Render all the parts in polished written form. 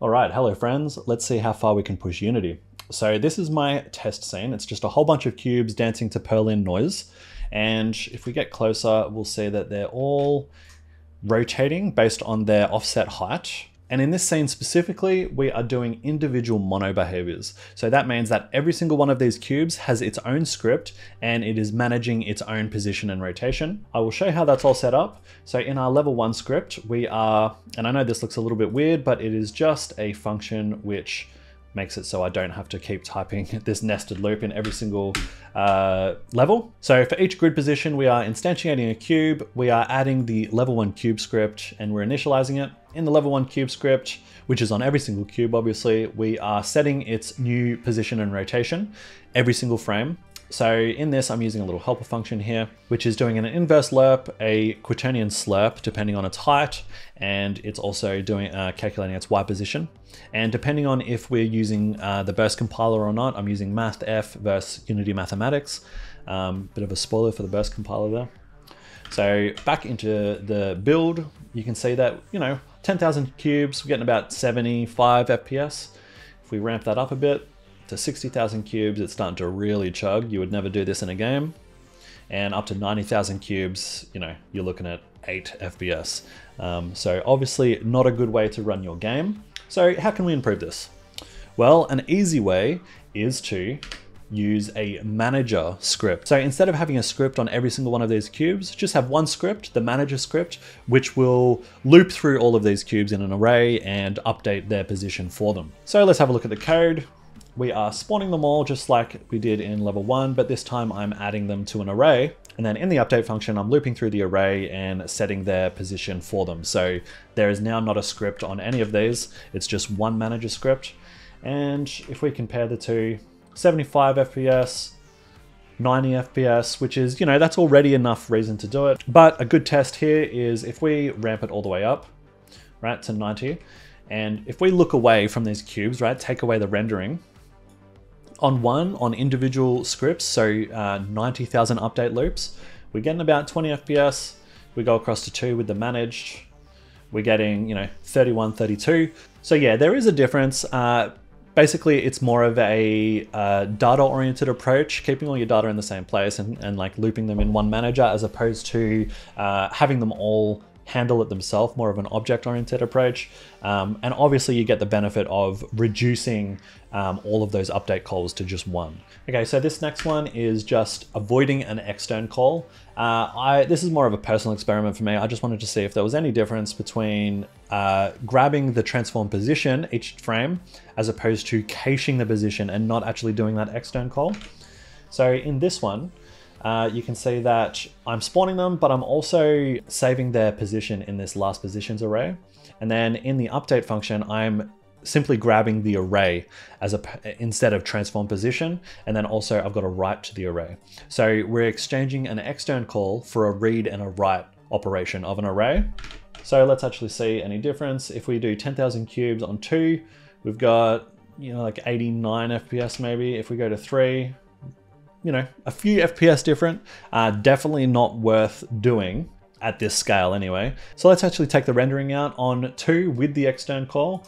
All right, hello friends. Let's see how far we can push Unity. So this is my test scene. It's just a whole bunch of cubes dancing to Perlin noise. And if we get closer, we'll see that they're all rotating based on their offset height. And in this scene specifically, we are doing individual mono behaviors. So that means that every single one of these cubes has its own script and it is managing its own position and rotation. I will show you how that's all set up. So in our level 1 script, we are, and I know this looks a little bit weird, but it is just a function which makes it so I don't have to keep typing this nested loop in every single level. So for each grid position, we are instantiating a cube, we are adding the level 1 cube script, and we're initializing it. In the level 1 cube script, which is on every single cube, obviously, we are setting its new position and rotation every single frame. So in this, I'm using a little helper function here, which is doing an inverse lerp, a quaternion slurp, depending on its height, and it's also doing calculating its Y position. And depending on if we're using the burst compiler or not, I'm using MathF versus Unity Mathematics. Bit of a spoiler for the burst compiler there. So back into the build, you can see that, 10,000 cubes, we're getting about 75 FPS. If we ramp that up a bit to 60,000 cubes, it's starting to really chug. You would never do this in a game. And up to 90,000 cubes, you're looking at 8 FPS. So obviously not a good way to run your game. So how can we improve this? Well, an easy way is to use a manager script. So instead of having a script on every single one of these cubes, just have one script, the manager script, which will loop through all of these cubes in an array and update their position for them. So let's have a look at the code. We are spawning them all just like we did in level 1, but this time I'm adding them to an array. And then in the update function, I'm looping through the array and setting their position for them. So there is now not a script on any of these. It's just one manager script. And if we compare the two, 75 FPS, 90 FPS, which is, that's already enough reason to do it. But a good test here is if we ramp it all the way up, right, to 90, and if we look away from these cubes, right, take away the rendering, on individual scripts, so 90,000 update loops, we're getting about 20 FPS. We go across to 2 with the managed, we're getting, 31, 32. So yeah, there is a difference. Basically, it's more of a data-oriented approach, keeping all your data in the same place and like looping them in one manager, as opposed to having them all handle it themselves, more of an object-oriented approach. And obviously you get the benefit of reducing all of those update calls to just one. Okay, so this next one is just avoiding an extern call. This is more of a personal experiment for me. I just wanted to see if there was any difference between grabbing the transform position each frame, as opposed to caching the position and not actually doing that extern call. So in this one, you can see that I'm spawning them, but I'm also saving their position in this last positions array. And then in the update function, I'm simply grabbing the array instead of transform position. And then also I've got a write to the array. So we're exchanging an extern call for a read and a write operation of an array. So let's actually see any difference. If we do 10,000 cubes on 2, we've got, like 89 FPS maybe. If we go to 3, a few FPS different, definitely not worth doing at this scale anyway. So let's actually take the rendering out on 2 with the extern call.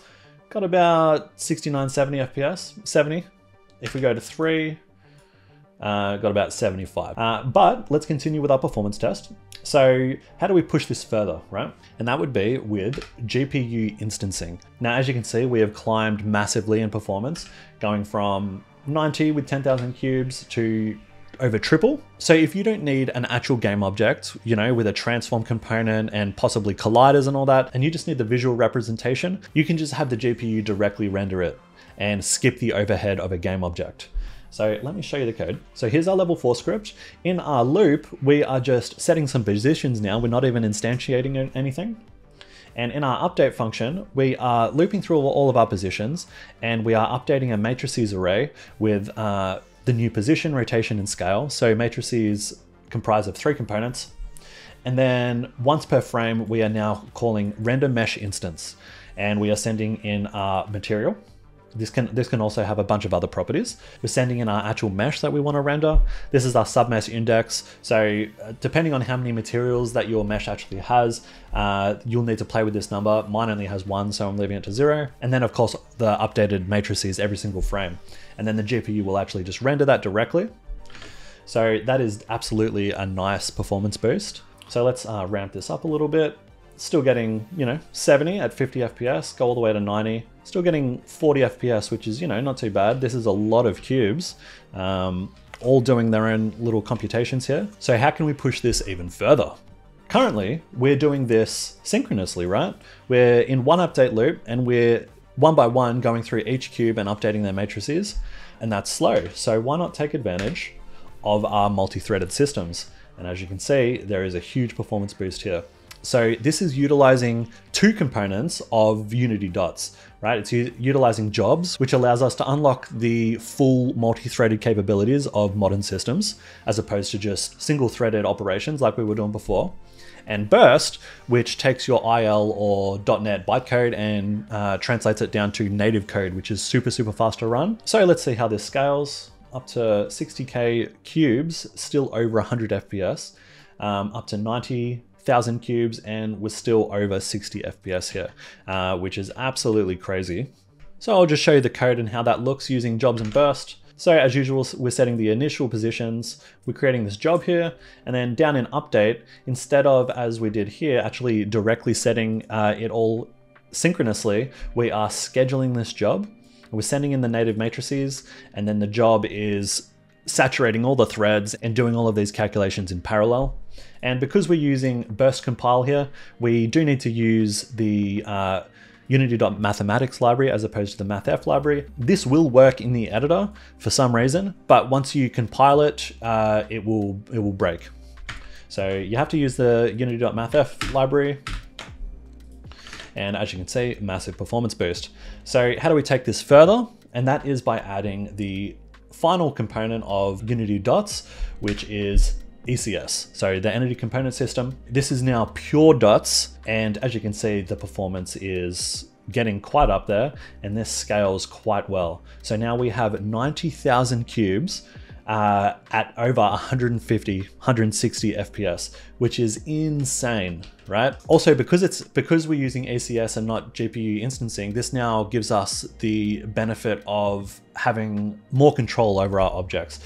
Got about 69, 70 FPS, 70. If we go to 3, got about 75. But let's continue with our performance test. So how do we push this further, right? And that would be with GPU instancing. Now, as you can see, we have climbed massively in performance, going from 90 with 10,000 cubes to over triple. So if you don't need an actual game object, with a transform component and possibly colliders and all that, and you just need the visual representation, you can just have the GPU directly render it and skip the overhead of a game object. So let me show you the code. So here's our level 4 script. In our loop, we are just setting some positions now. We're not even instantiating anything. And in our update function, we are looping through all of our positions, and we are updating a matrices array with the new position, rotation, and scale. So matrices comprise of 3 components. And then once per frame, we are now calling RenderMeshInstanced, and we are sending in our material. This can also have a bunch of other properties. We're sending in our actual mesh that we want to render. This is our submesh index. So depending on how many materials that your mesh actually has, you'll need to play with this number. Mine only has 1, so I'm leaving it to 0. And then of course the updated matrices every single frame. And then the GPU will actually just render that directly. So that is absolutely a nice performance boost. So let's ramp this up a little bit. Still getting, 70 at 50 FPS, go all the way to 90. Still getting 40 FPS, which is, not too bad. This is a lot of cubes, all doing their own little computations here. So how can we push this even further? Currently, we're doing this synchronously, right? We're in one update loop and we're one by one going through each cube and updating their matrices, and that's slow. So why not take advantage of our multi-threaded systems? And as you can see, there is a huge performance boost here. So this is utilizing 2 components of Unity dots, right? It's utilizing jobs, which allows us to unlock the full multi-threaded capabilities of modern systems, as opposed to just single-threaded operations like we were doing before. And burst, which takes your IL or .NET bytecode and translates it down to native code, which is super, super fast to run. So let's see how this scales. Up to 60K cubes, still over 100 FPS, up to 90,000 cubes, and we're still over 60 FPS here, which is absolutely crazy. So I'll just show you the code and how that looks using jobs and burst. So as usual, we're setting the initial positions, we're creating this job here, and then down in update, instead of, as we did here, actually directly setting it all synchronously, we are scheduling this job. We're sending in the native matrices, and then the job is saturating all the threads and doing all of these calculations in parallel. And because we're using burst compile here, we do need to use the unity.mathematics library as opposed to the mathf library. This will work in the editor for some reason, but once you compile it, it will break. So you have to use the unity.mathf library. And as you can see, massive performance boost. So how do we take this further? And that is by adding the final component of Unity dots, which is ECS. So the entity component system. This is now pure dots. And as you can see, the performance is getting quite up there, and this scales quite well. So now we have 90,000 cubes at over 150, 160 FPS, which is insane, right? Also, because we're using ECS and not GPU instancing, this now gives us the benefit of having more control over our objects.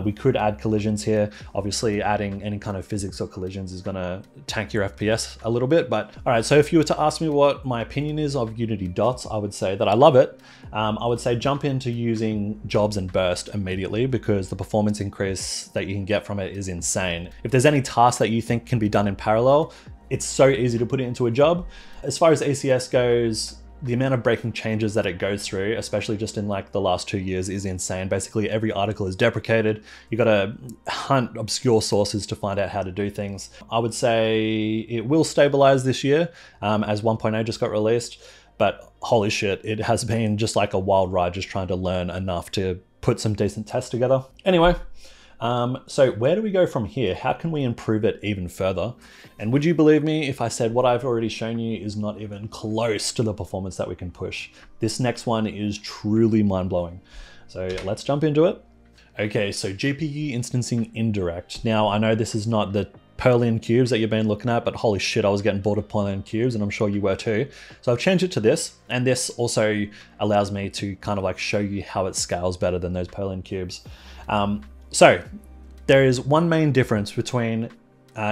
We could add collisions here. Obviously, adding any kind of physics or collisions is gonna tank your FPS a little bit, but all right, so if you were to ask me what my opinion is of Unity dots, I would say that I love it. I would say jump into using jobs and burst immediately, because the performance increase that you can get from it is insane. If there's any task that you think can be done in parallel, it's so easy to put it into a job. As far as ECS goes, the amount of breaking changes that it goes through, especially just in like the last 2 years, is insane. Basically every article is deprecated. You gotta hunt obscure sources to find out how to do things. I would say it will stabilize this year as 1.0 just got released, but holy shit, it has been just like a wild ride just trying to learn enough to put some decent tests together. Anyway, so where do we go from here? How can we improve it even further? And would you believe me if I said what I've already shown you is not even close to the performance that we can push? This next one is truly mind-blowing. So let's jump into it. Okay, so GPU instancing indirect. Now I know this is not the Perlian cubes that you've been looking at, but holy shit, I was getting bored of Perlian cubes, and I'm sure you were too. So I've changed it to this, and this also allows me to kind of like show you how it scales better than those Perlian cubes. So there is one main difference between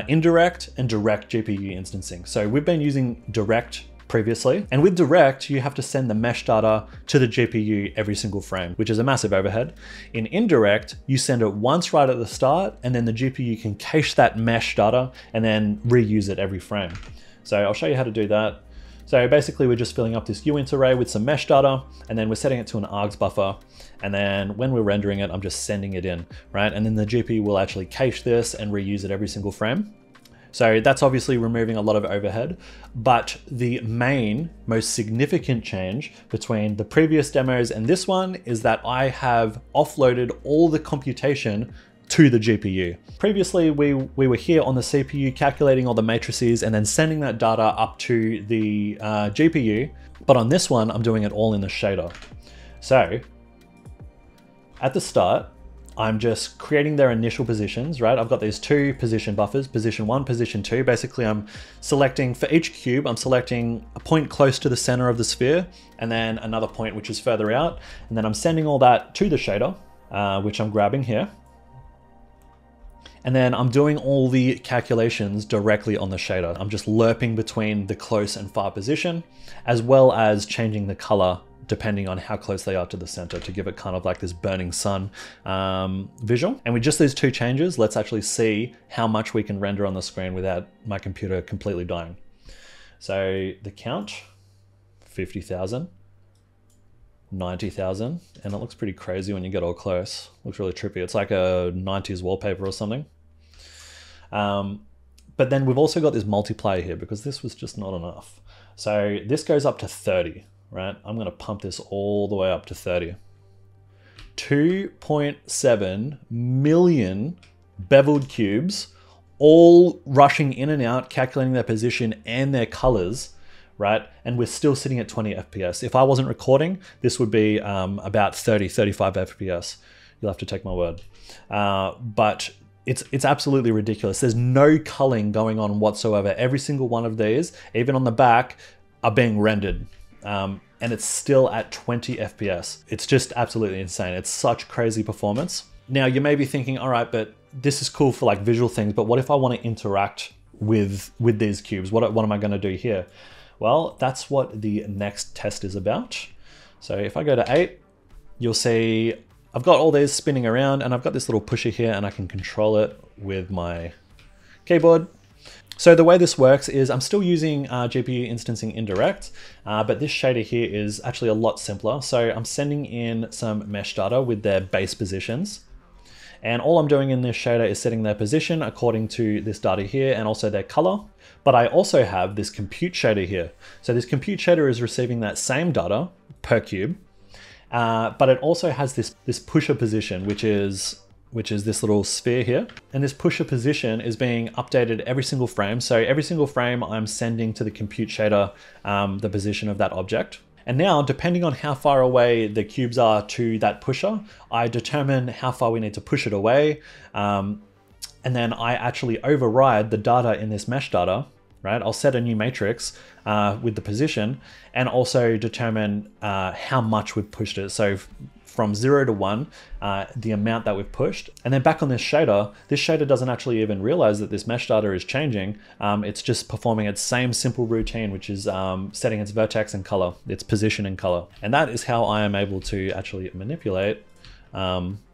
indirect and direct GPU instancing. So we've been using direct previously, and with direct, you have to send the mesh data to the GPU every single frame, which is a massive overhead. In indirect, you send it once right at the start, and then the GPU can cache that mesh data and then reuse it every frame. So I'll show you how to do that. So basically we're just filling up this uint array with some mesh data, and then we're setting it to an args buffer. And then when we're rendering it, I'm just sending it in, right? And then the GPU will actually cache this and reuse it every single frame. So that's obviously removing a lot of overhead, but the main, most significant change between the previous demos and this one is that I have offloaded all the computation to the GPU. Previously, we were here on the CPU calculating all the matrices and then sending that data up to the GPU, but on this one, I'm doing it all in the shader. So at the start, I'm just creating their initial positions, right? I've got these two position buffers, position 1, position 2. Basically, I'm selecting, for each cube, I'm selecting a point close to the center of the sphere, and then another point which is further out. And then I'm sending all that to the shader, which I'm grabbing here. And then I'm doing all the calculations directly on the shader. I'm just lerping between the close and far position, as well as changing the color depending on how close they are to the center to give it kind of like this burning sun visual. And with just these two changes, let's actually see how much we can render on the screen without my computer completely dying. So the count, 50,000, 90,000, and it looks pretty crazy when you get all close. Looks really trippy. It's like a 90s wallpaper or something. But then we've also got this multiplier here because this was just not enough. So this goes up to 30. Right, I'm gonna pump this all the way up to 30. 2.7 million beveled cubes, all rushing in and out, calculating their position and their colors, right? And we're still sitting at 20 FPS. If I wasn't recording, this would be about 30, 35 FPS. You'll have to take my word. But it's absolutely ridiculous. There's no culling going on whatsoever. Every single one of these, even on the back, are being rendered. And it's still at 20 FPS. It's just absolutely insane. It's such crazy performance. Now you may be thinking, all right, but this is cool for like visual things, but what if I want to interact with these cubes? What am I going to do here? Well, that's what the next test is about. So if I go to 8, you'll see I've got all these spinning around and I've got this little pusher here and I can control it with my keyboard. So the way this works is I'm still using GPU instancing indirect, but this shader here is actually a lot simpler. So I'm sending in some mesh data with their base positions. And all I'm doing in this shader is setting their position according to this data here and also their color. But I also have this compute shader here. So this compute shader is receiving that same data per cube, but it also has this pusher position, which is this little sphere here. And this pusher position is being updated every single frame. So every single frame I'm sending to the compute shader the position of that object. And now, depending on how far away the cubes are to that pusher, I determine how far we need to push it away. And then I actually override the data in this mesh data, right? I'll set a new matrix with the position and also determine how much we've pushed it. So from 0 to 1, the amount that we've pushed. And then back on this shader doesn't actually even realize that this mesh data is changing. It's just performing its same simple routine, which is setting its vertex and color, its position and color. And that is how I am able to actually manipulate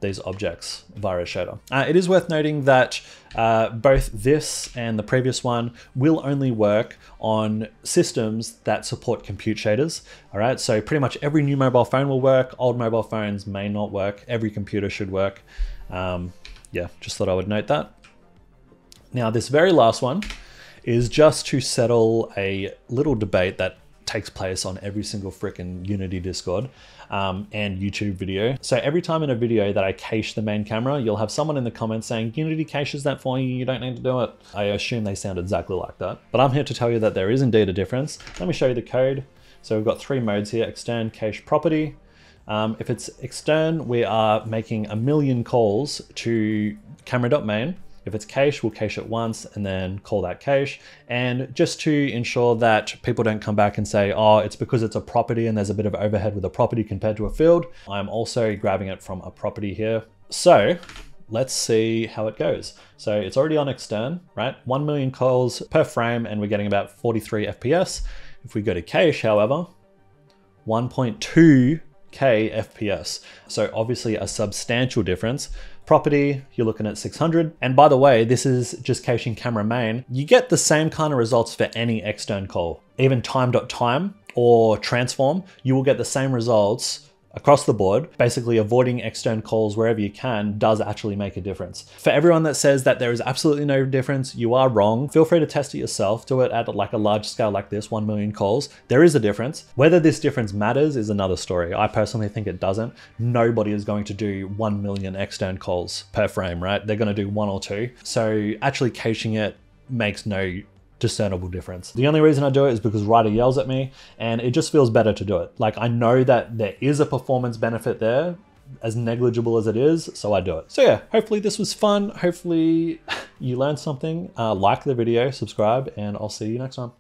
these objects via a shader. It is worth noting that both this and the previous one will only work on systems that support compute shaders. All right, so pretty much every new mobile phone will work. Old mobile phones may not work. Every computer should work. Yeah, just thought I would note that. Now, this very last one is just to settle a little debate that takes place on every single frickin' Unity Discord and YouTube video. So every time in a video that I cache the main camera, you'll have someone in the comments saying, Unity caches that for you, you don't need to do it. I assume they sound exactly like that. But I'm here to tell you that there is indeed a difference. Let me show you the code. So we've got 3 modes here, extern, cache, property. If it's extern, we are making 1,000,000 calls to camera.main. If it's cache, we'll cache it once and then call that cache. And just to ensure that people don't come back and say, oh, it's because it's a property and there's a bit of overhead with a property compared to a field, I'm also grabbing it from a property here. So let's see how it goes. So it's already on extern, right? 1,000,000 calls per frame and we're getting about 43 FPS. If we go to cache, however, 1.2K FPS. So obviously a substantial difference. Property, you're looking at 600. And by the way, this is just caching camera main. You get the same kind of results for any extern call. Even time.time or transform, you will get the same results across the board. Basically avoiding extern calls wherever you can does actually make a difference. For everyone that says that there is absolutely no difference, you are wrong. Feel free to test it yourself. Do it at like a large scale like this, 1,000,000 calls. There is a difference. Whether this difference matters is another story. I personally think it doesn't. Nobody is going to do 1,000,000 extern calls per frame, right? They're going to do 1 or 2. So actually caching it makes no discernible difference. The only reason I do it is because Ryder yells at me, and it just feels better to do it. Like, I know that there is a performance benefit there, as negligible as it is, so I do it. So yeah, hopefully this was fun. Hopefully you learned something. Like the video, subscribe, and I'll see you next time.